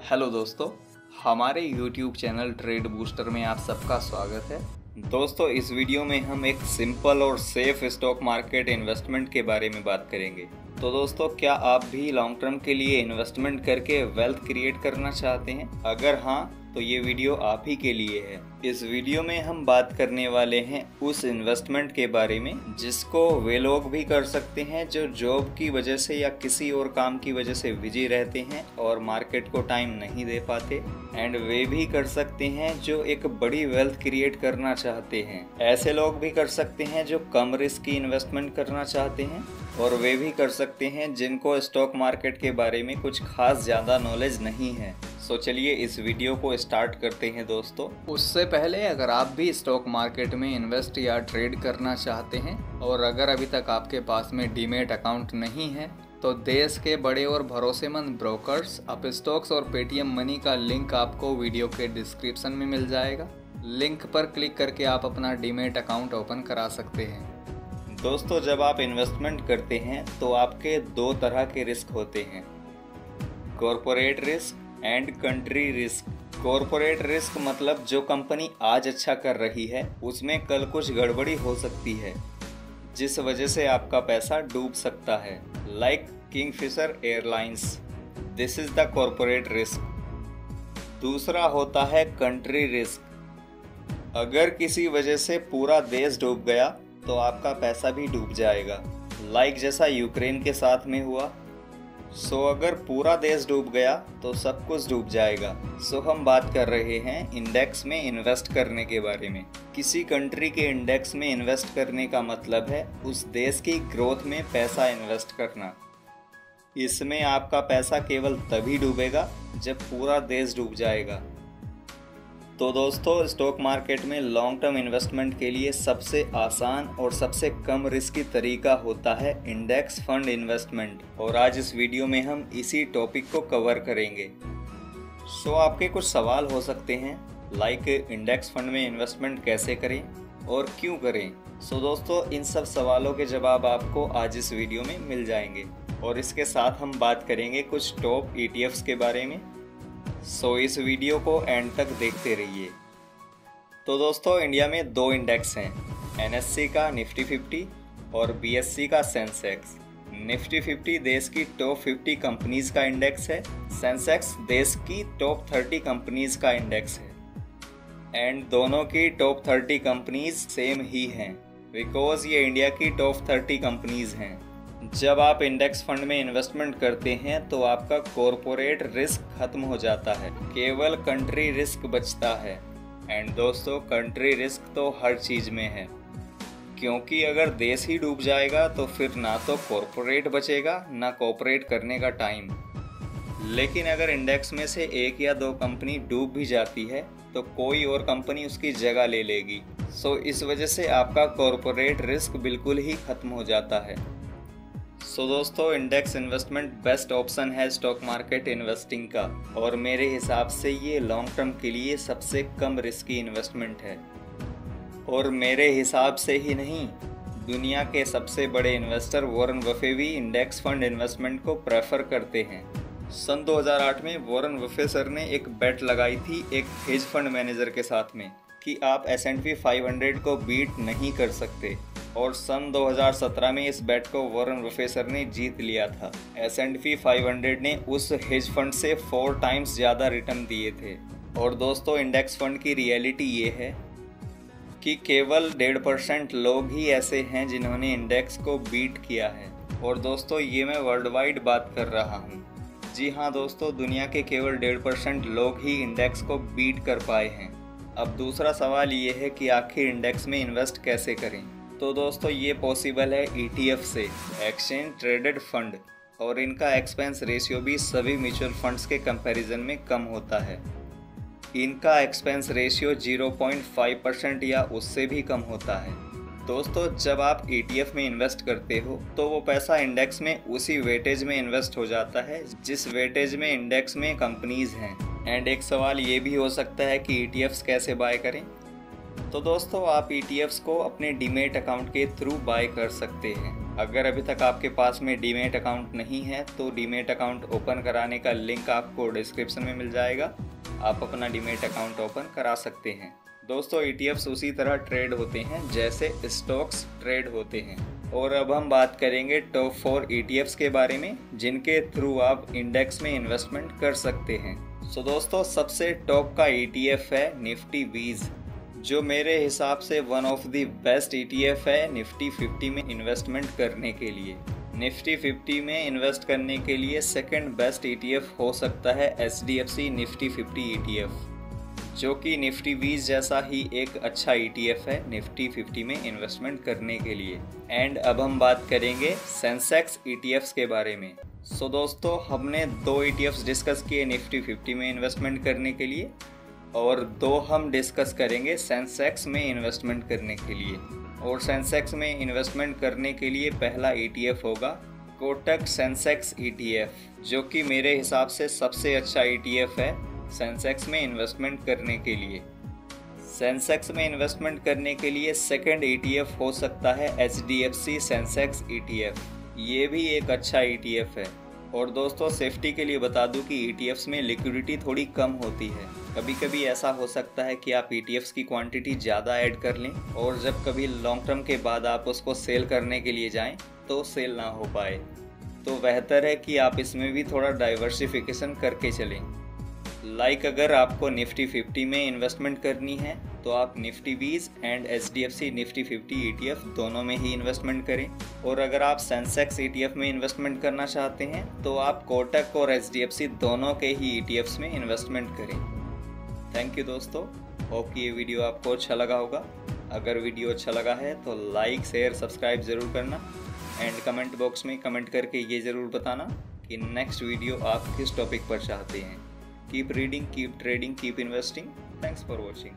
Hello दोस्तों, हमारे YouTube channel trade booster में आप सबका स्वागत है। दोस्तों, इस वीडियो में हम एक सिंपल और सेफ स्टॉक मार्केट इन्वेस्टमेंट के बारे में बात करेंगे। तो दोस्तों, क्या आप भी लॉन्ग टर्म के लिए इन्वेस्टमेंट करके वेल्थ क्रिएट करना चाहते हैं? अगर हाँ, तो ये वीडियो आप ही के लिए है। इस वीडियो में हम बात करने वाले हैं उस इन्वेस्टमेंट के बारे में जिसको वे लोग भी कर सकते हैं जो जॉब की वजह से या किसी और काम की वजह से बिजी रहते हैं और मार्केट को टाइम नहीं दे पाते, एंड वे भी कर सकते हैं जो एक बड़ी वेल्थ क्रिएट करना चाहते हैं। ऐसे लोग भी कर सकते हैं जो कम रिस्क की इन्वेस्टमेंट करना चाहते हैं, और वे भी कर सकते हैं जिनको स्टॉक मार्केट के बारे में कुछ खास ज़्यादा नॉलेज नहीं है। सो चलिए इस वीडियो को स्टार्ट करते हैं दोस्तों। उससे पहले अगर आप भी स्टॉक मार्केट में इन्वेस्ट या ट्रेड करना चाहते हैं और अगर अभी तक आपके पास में डीमैट अकाउंट नहीं है, तो देश के बड़े और भरोसेमंद ब्रोकर्स अपस्टॉक्स और पेटीएम मनी का लिंक आपको वीडियो के डिस्क्रिप्शन में मिल जाएगा। लिंक पर क्लिक करके आप अपना डीमैट अकाउंट ओपन करा सकते हैं। दोस्तों, जब आप इन्वेस्टमेंट करते हैं तो आपके दो तरह के रिस्क होते हैं, corporate risk and country risk. Corporate risk मतलब जो कंपनी आज अच्छा कर रही है उसमें कल कुछ गड़बड़ी हो सकती है जिस वजह से आपका पैसा डूब सकता है, like Kingfisher airlines. This is the corporate risk. दूसरा होता है कंट्री रिस्क। अगर किसी वजह से पूरा देश डूब गया तो आपका पैसा भी डूब जाएगा, लाइक जैसा यूक्रेन के साथ में हुआ। सो अगर पूरा देश डूब गया तो सब कुछ डूब जाएगा। सो हम बात कर रहे हैं इंडेक्स में इन्वेस्ट करने के बारे में। किसी कंट्री के इंडेक्स में इन्वेस्ट करने का मतलब है उस देश की ग्रोथ में पैसा इन्वेस्ट करना। इसमें आपका पैसा केवल तभी डूबेगा जब पूरा देश डूब जाएगा। तो दोस्तों, स्टॉक मार्केट में लॉन्ग टर्म इन्वेस्टमेंट के लिए सबसे आसान और सबसे कम रिस्की तरीका होता है इंडेक्स फंड इन्वेस्टमेंट, और आज इस वीडियो में हम इसी टॉपिक को कवर करेंगे। सो आपके कुछ सवाल हो सकते हैं, लाइक इंडेक्स फंड में इन्वेस्टमेंट कैसे करें और क्यों करें। सो दोस्तों, इन सब सवालों के जवाब आपको आज इस वीडियो में मिल जाएंगे, और इसके साथ हम बात करेंगे कुछ टॉप ETFs के बारे में। सो इस वीडियो को एंड तक देखते रहिए। तो दोस्तों, इंडिया में दो इंडेक्स हैं, NSE का निफ्टी 50 और BSE का सेंसेक्स। निफ्टी 50 देश की टॉप 50 कंपनीज का इंडेक्स है, सेंसेक्स देश की टॉप 30 कंपनीज का इंडेक्स है, एंड दोनों की टॉप 30 कंपनीज सेम ही हैं बिकॉज ये इंडिया की टॉप 30 कंपनीज हैं। जब आप इंडेक्स फंड में इन्वेस्टमेंट करते हैं तो आपका कॉर्पोरेट रिस्क खत्म हो जाता है, केवल कंट्री रिस्क बचता है। एंड दोस्तों, कंट्री रिस्क तो हर चीज़ में है, क्योंकि अगर देश ही डूब जाएगा तो फिर ना तो कॉर्पोरेट बचेगा ना कॉर्पोरेट करने का टाइम। लेकिन अगर इंडेक्स में से एक या दो कंपनी डूब भी जाती है तो कोई और कंपनी उसकी जगह ले लेगी। सो इस वजह से आपका कॉर्पोरेट रिस्क बिल्कुल ही खत्म हो जाता है। सो दोस्तों, इंडेक्स इन्वेस्टमेंट बेस्ट ऑप्शन है स्टॉक मार्केट इन्वेस्टिंग का, और मेरे हिसाब से ये लॉन्ग टर्म के लिए सबसे कम रिस्की इन्वेस्टमेंट है। और मेरे हिसाब से ही नहीं, दुनिया के सबसे बड़े इन्वेस्टर वॉरेन बफे भी इंडेक्स फंड इन्वेस्टमेंट को प्रेफर करते हैं। सन 2008 में वॉरेन बफे सर ने एक बेट लगाई थी एक हेज फंड मैनेजर के साथ में कि आप S&P 500 को बीट नहीं कर सकते, और सन 2017 में इस बेट को वॉरेन बफे सर ने जीत लिया था। S&P 500 ने उस हेज फंड से 4 टाइम्स ज़्यादा रिटर्न दिए थे। और दोस्तों, इंडेक्स फंड की रियलिटी ये है कि केवल 1.5% लोग ही ऐसे हैं जिन्होंने इंडेक्स को बीट किया है। और दोस्तों, ये मैं वर्ल्ड वाइड बात कर रहा हूँ। जी हाँ दोस्तों, दुनिया के केवल 1.5% लोग ही इंडेक्स को बीट कर पाए हैं। अब दूसरा सवाल ये है कि आखिर इंडेक्स में इन्वेस्ट कैसे करें। तो दोस्तों, ये पॉसिबल है ETF से, एक्सचेंज ट्रेडेड फंड, और इनका एक्सपेंस रेशियो भी सभी म्यूचुअल फंड्स के कंपैरिजन में कम होता है। इनका एक्सपेंस रेशियो 0.5% या उससे भी कम होता है। दोस्तों, जब आप ETF में इन्वेस्ट करते हो तो वो पैसा इंडेक्स में उसी वेटेज में इन्वेस्ट हो जाता है जिस वेटेज में इंडेक्स में कंपनीज हैं। एंड एक सवाल ये भी हो सकता है कि ETFs कैसे बाय करें। तो दोस्तों, आप ETFs को अपने डीमैट अकाउंट के थ्रू बाय कर सकते हैं। अगर अभी तक आपके पास में डीमैट अकाउंट नहीं है तो डीमैट अकाउंट ओपन कराने का लिंक आपको डिस्क्रिप्शन में मिल जाएगा। आप अपना डीमैट अकाउंट ओपन करा सकते हैं। दोस्तों ETFs उसी तरह ट्रेड होते हैं जैसे स्टॉक्स ट्रेड होते हैं। और अब हम बात करेंगे टॉप 4 ETFs के बारे में जिनके थ्रू आप इंडेक्स में इन्वेस्टमेंट कर सकते हैं। दोस्तों सबसे टॉप का ETF है निफ्टी वीज, जो मेरे हिसाब से one of the best ETF है निफ्टी 50 में इन्वेस्टमेंट करने के लिए। निफ्टी 50 में इन्वेस्ट करने के लिए सेकंड बेस्ट ETF हो सकता है HDFC निफ्टी 50 ETF, जो कि निफ्टी वीज जैसा ही एक अच्छा ETF है निफ्टी 50 में इन्वेस्टमेंट करने के लिए। एंड अब हम बात करेंगे सेंसेक्स ETFs के बारे में। दोस्तों हमने 2 ETFs डिस्कस किए निफ्टी 50 में इन्वेस्टमेंट करने के लिए, और 2 हम डिस्कस करेंगे सेंसेक्स में इन्वेस्टमेंट करने के लिए। और सेंसेक्स में इन्वेस्टमेंट करने के लिए पहला ETF होगा कोटक सेंसेक्स ETF, जो कि मेरे हिसाब से सबसे अच्छा ETF है सेंसेक्स में इन्वेस्टमेंट करने के लिए। सेंसेक्स में इन्वेस्टमेंट करने के लिए सेकंड ETF हो सकता है HDFC सेंसेक्स ETF। ये भी एक अच्छा ETF है। और दोस्तों सेफ्टी के लिए बता दूं कि ETFs में लिक्विडिटी थोड़ी कम होती है। कभी कभी ऐसा हो सकता है कि आप ETFs की क्वांटिटी ज़्यादा ऐड कर लें और जब कभी लॉन्ग टर्म के बाद आप उसको सेल करने के लिए जाएं तो सेल ना हो पाए। तो बेहतर है कि आप इसमें भी थोड़ा डाइवर्सिफिकेशन करके चलें। अगर आपको निफ्टी 50 में इन्वेस्टमेंट करनी है तो आप निफ्टी वीज एंड HDFC निफ्टी 50 ETF दोनों में ही इन्वेस्टमेंट करें। और अगर आप सेंसेक्स ETF में इन्वेस्टमेंट करना चाहते हैं तो आप कोटक और HDFC दोनों के ही ETFs में इन्वेस्टमेंट करें। थैंक यू दोस्तों, होप कि ये वीडियो आपको अच्छा लगा होगा। अगर वीडियो अच्छा लगा है तो लाइक शेयर सब्सक्राइब ज़रूर करना एंड कमेंट बॉक्स में कमेंट करके ये ज़रूर बताना कि नेक्स्ट वीडियो आप किस टॉपिक पर चाहते हैं। Keep reading, keep trading, keep investing. Thanks for watching.